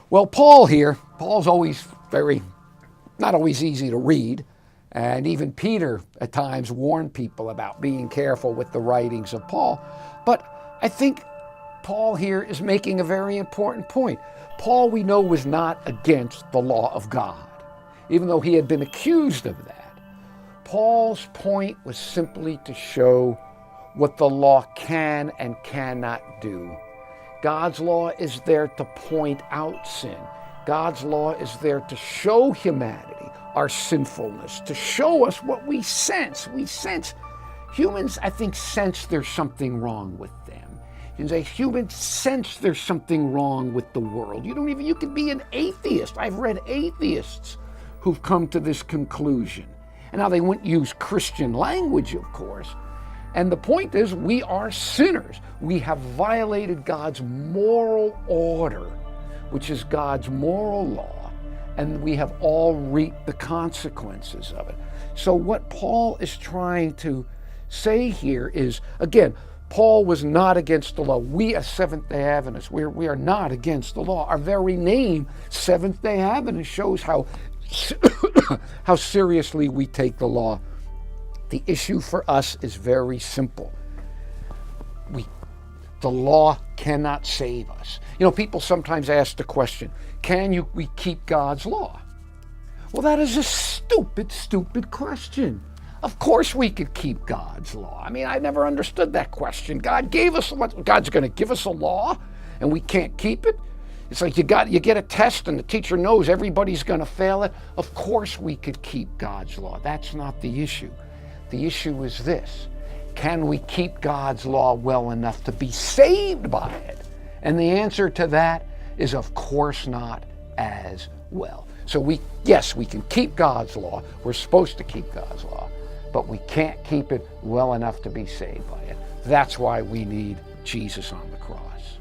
Well, Paul's always not always easy to read. And even Peter at times warned people about being careful with the writings of Paul. But I think Paul here is making a very important point. Paul, we know, was not against the law of God, even though he had been accused of that. Paul's point was simply to show what the law can and cannot do. God's law is there to point out sin. God's law is there to show humanity our sinfulness, to show us what we sense. Humans, I think, sense there's something wrong with them. Humans sense there's something wrong with the world. You could be an atheist. I've read atheists who've come to this conclusion. And now they wouldn't use Christian language, of course. And the point is, we are sinners. We have violated God's moral order, which is God's moral law, and we have all reaped the consequences of it. So what Paul is trying to say here is, again, Paul was not against the law. We as Seventh-day Adventists, we are not against the law. Our very name, Seventh-day Adventist, shows how seriously we take the law. The issue for us is very simple. The law cannot save us. People sometimes ask the question, can we keep God's law? Well, that is a stupid question. Of course we could keep God's law. I never understood that question. God gave us God's going to give us a law and we can't keep it? It's like you get a test and the teacher knows everybody's going to fail it. Of course we could keep God's law. That's not the issue. The issue is this: can we keep God's law well enough to be saved by it? And the answer to that is, of course, not as well. So we can keep God's law. We're supposed to keep God's law, but we can't keep it well enough to be saved by it. That's why we need Jesus on the cross.